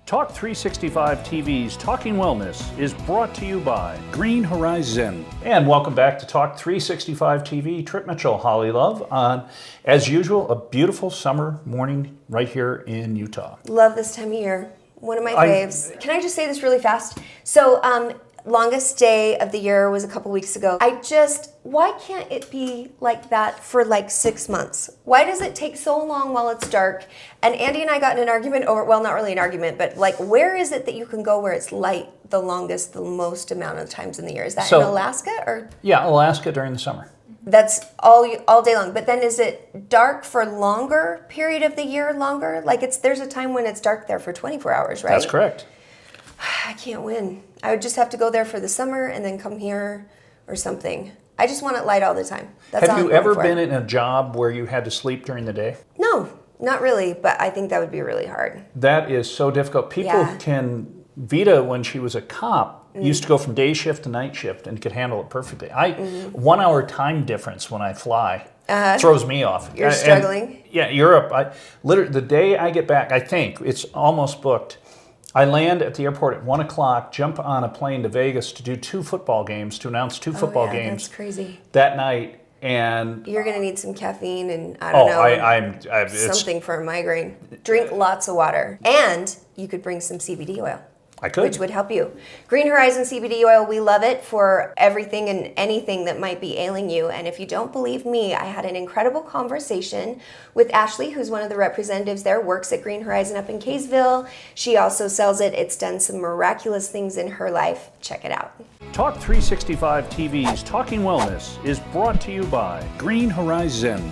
Talk 365 TV's Talking Wellness is brought to you by Green Horizon. And welcome back to Talk 365 TV. Trip Mitchell, Holly Love, on, as usual, a beautiful summer morning right here in Utah. Love this time of year. One of my faves. Can I just say this really fast? So, longest day of the year was a couple weeks ago. Why can't it be like that for like 6 months? Why does it take so long while it's dark? And Andy and I got in an argument over, well, not really an argument, but like, where is it that you can go where it's light the most amount of times in the year? Is that in Alaska or? Yeah, Alaska during the summer. That's all day long. But then is it dark for longer period of the year longer? Like there's a time when it's dark there for 24 hours, right? That's correct. I can't win. I would just have to go there for the summer and then come here or something. I just want it light all the time. That's Have you ever been in a job where you had to sleep during the day? No, not really, but I think that would be really hard. That is so difficult. Vita, when she was a cop, used to go from day shift to night shift and could handle it perfectly. 1 hour time difference when I fly throws me off. You're struggling? Yeah, Europe. Literally, the day I get back, I think it's almost booked. I land at the airport at 1 o'clock, jump on a plane to Vegas to do two football games, to announce two football games. That's crazy. That night, and you're going to need some caffeine and I don't know, something for a migraine. Drink lots of water. And you could bring some CBD oil. I could. Which would help you. Green Horizon CBD oil, we love it for everything and anything that might be ailing you. And if you don't believe me, I had an incredible conversation with Ashley, who's one of the representatives there, works at Green Horizon up in Kaysville. She also sells it. It's done some miraculous things in her life. Check it out. Talk 365 TV's Talking Wellness is brought to you by Green Horizon.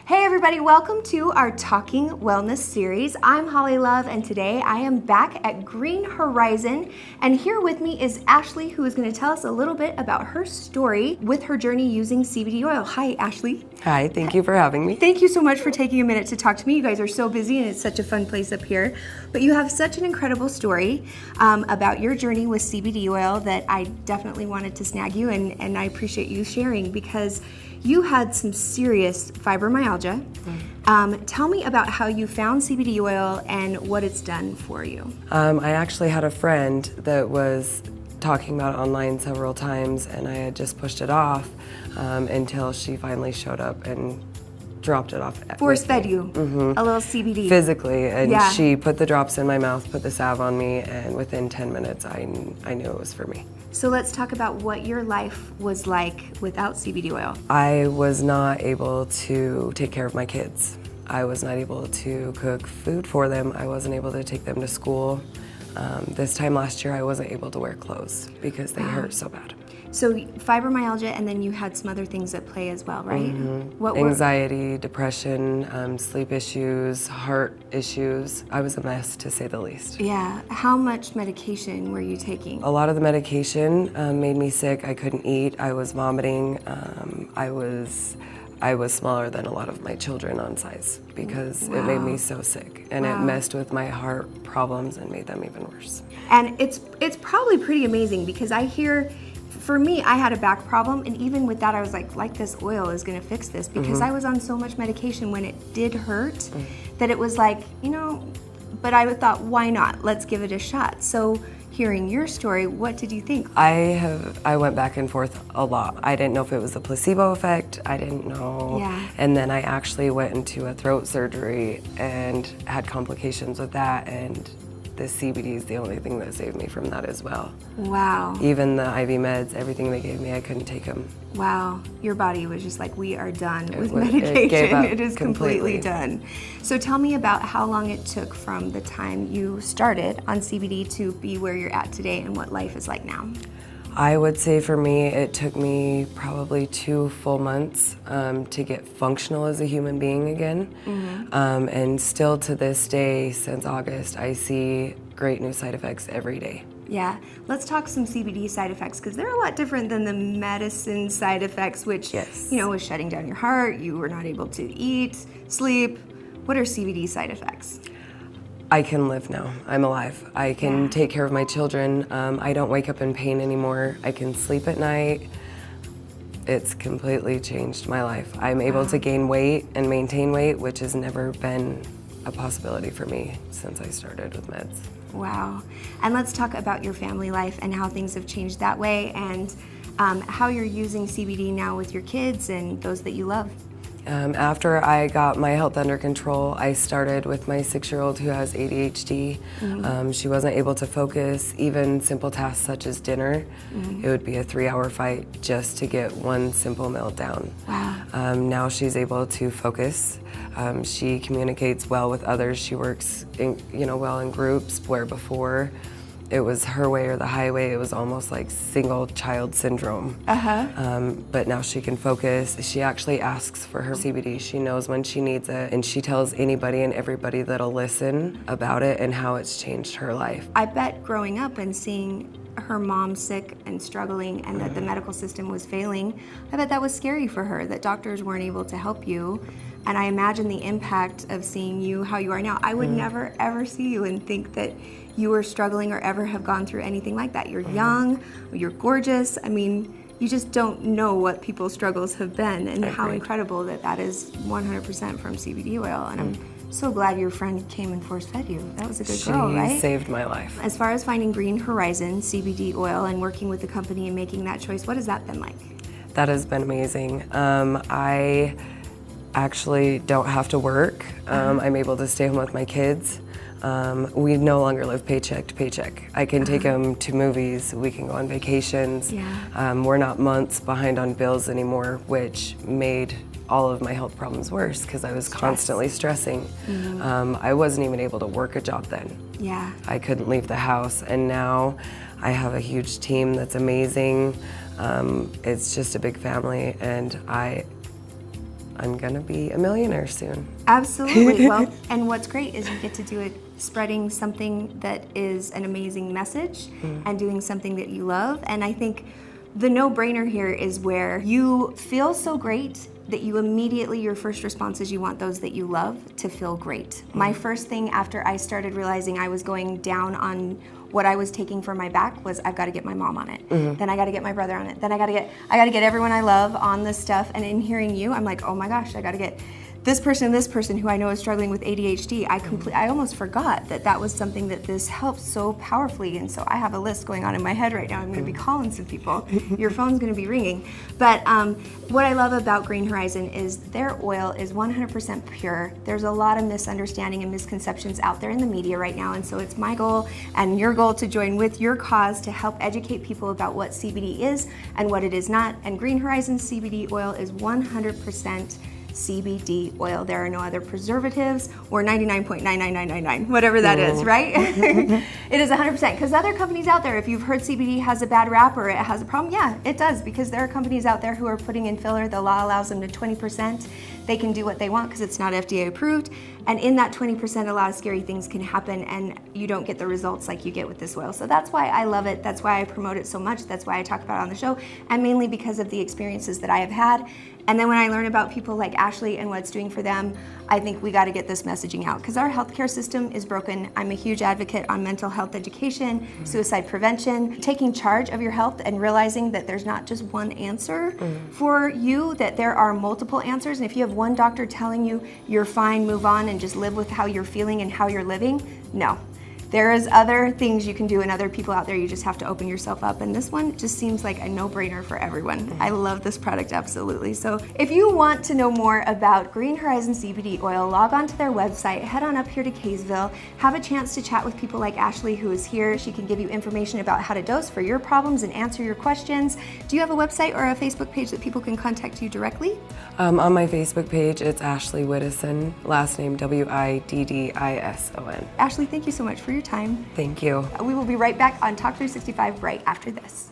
Hey everybody, welcome to our Talking Wellness series. I'm Holly Love and today I am back at Green Horizon and here with me is Ashley, who is going to tell us a little bit about her story with her journey using CBD oil. Hi Ashley. Hi, thank you for having me. Thank you so much for taking a minute to talk to me. You guys are so busy and it's such a fun place up here. But you have such an incredible story about your journey with CBD oil that I definitely wanted to snag you and I appreciate you sharing because you had some serious fibromyalgia. Tell me about how you found CBD oil and what it's done for you. I actually had a friend that was talking about it online several times and I had just pushed it off until she finally showed up and dropped it off. Force fed you a little CBD. Physically, and she put the drops in my mouth, put the salve on me, and within 10 minutes I knew it was for me. So let's talk about what your life was like without CBD oil. I was not able to take care of my kids. I was not able to cook food for them. I wasn't able to take them to school. This time last year I wasn't able to wear clothes because they hurt so bad. So fibromyalgia, and then you had some other things at play as well, right? What anxiety, depression, sleep issues, heart issues. I was a mess, to say the least. Yeah. How much medication were you taking? A lot of the medication made me sick. I couldn't eat. I was vomiting. I was smaller than a lot of my children on size because it made me so sick, and it messed with my heart problems and made them even worse. And it's probably pretty amazing because I hear. For me, I had a back problem, and even with that, I was like this oil is gonna fix this because I was on so much medication when it did hurt that it was like, but I thought, why not? Let's give it a shot. So hearing your story, what did you think? I went back and forth a lot. I didn't know if it was a placebo effect. I didn't know. Yeah. And then I actually went into a throat surgery and had complications with that, and the CBD is the only thing that saved me from that as well. Wow. Even the IV meds, everything they gave me, I couldn't take them. Wow. Your body was just like, we are done with medication. It is completely done. So tell me about how long it took from the time you started on CBD to be where you're at today and what life is like now. I would say for me, it took me probably 2 full months to get functional as a human being again. And still to this day, since August, I see great new side effects every day. Yeah, let's talk some CBD side effects because they're a lot different than the medicine side effects, which, was shutting down your heart, you were not able to eat, sleep. What are CBD side effects? I can live now. I'm alive. I can take care of my children. I don't wake up in pain anymore. I can sleep at night. It's completely changed my life. I'm able to gain weight and maintain weight, which has never been a possibility for me since I started with meds. Wow. And let's talk about your family life and how things have changed that way, and how you're using CBD now with your kids and those that you love. After I got my health under control, I started with my 6-year-old who has ADHD. She wasn't able to focus, even simple tasks such as dinner. It would be a 3-hour fight just to get one simple meal down. Wow. Now she's able to focus. She communicates well with others. She works well in groups, where before it was her way or the highway. It was almost like single child syndrome. But now she can focus. She actually asks for her CBD. She knows when she needs it, and she tells anybody and everybody that'll listen about it and how it's changed her life. I bet growing up and seeing her mom sick and struggling and that the medical system was failing, I bet that was scary for her, that doctors weren't able to help you. And I imagine the impact of seeing you how you are now. I would never ever see you and think that you were struggling or ever have gone through anything like that. You're young, you're gorgeous. I mean, you just don't know what people's struggles have been, and how incredible that is 100% from CBD oil. And I'm so glad your friend came and force fed you. That was a good girl, right? She saved my life. As far as finding Green Horizon CBD oil and working with the company and making that choice, what has that been like? That has been amazing. I actually don't have to work. I'm able to stay home with my kids. We no longer live paycheck to paycheck. I can take them to movies, we can go on vacations. We're not months behind on bills anymore, which made all of my health problems worse because I was constantly stressing. I wasn't even able to work a job then. I couldn't leave the house, and now I have a huge team that's amazing. It's just a big family, and I'm gonna be a millionaire soon. Absolutely. Well, and what's great is you get to do it spreading something that is an amazing message and doing something that you love. And I think the no-brainer here is where you feel so great that you immediately, your first response is you want those that you love to feel great. My first thing after I started realizing I was going down on what I was taking for my back was, I've got to get my mom on it. Then I got to get my brother on it. Then I got to get everyone I love on this stuff. And in hearing you, I'm like, oh my gosh, I got to get this person who I know is struggling with ADHD. I almost forgot that was something that this helps so powerfully. And so I have a list going on in my head right now. I'm going to be calling some people. Your phone's going to be ringing. But what I love about Green Horizon is their oil is 100% pure. There's a lot of misunderstanding and misconceptions out there in the media right now. And so it's my goal and your goal to join with your cause to help educate people about what CBD is and what it is not. And Green Horizon CBD oil is 100% CBD oil. There are no other preservatives or 99.99999, whatever that is, right? It is 100%, because other companies out there, if you've heard CBD has a bad rap or it has a problem, yeah, it does, because there are companies out there who are putting in filler. The law allows them to 20%. They can do what they want because it's not FDA approved. And in that 20%, a lot of scary things can happen and you don't get the results like you get with this oil. So that's why I love it. That's why I promote it so much. That's why I talk about it on the show, and mainly because of the experiences that I have had. And then when I learn about people like Ashley and what it's doing for them, I think we got to get this messaging out, because our healthcare system is broken. I'm a huge advocate on mental health education, suicide prevention, taking charge of your health and realizing that there's not just one answer for you, that there are multiple answers. And if you have one doctor telling you you're fine, move on and just live with how you're feeling and how you're living, no. There is other things you can do and other people out there. You just have to open yourself up. And this one just seems like a no-brainer for everyone. I love this product, absolutely. So if you want to know more about Green Horizon CBD oil, log on to their website, head on up here to Kaysville, have a chance to chat with people like Ashley, who is here. She can give you information about how to dose for your problems and answer your questions. Do you have a website or a Facebook page that people can contact you directly? On my Facebook page, it's Ashley Widdison, last name Widdison. Ashley, thank you so much for your time. Thank you. We will be right back on Talk 365 right after this.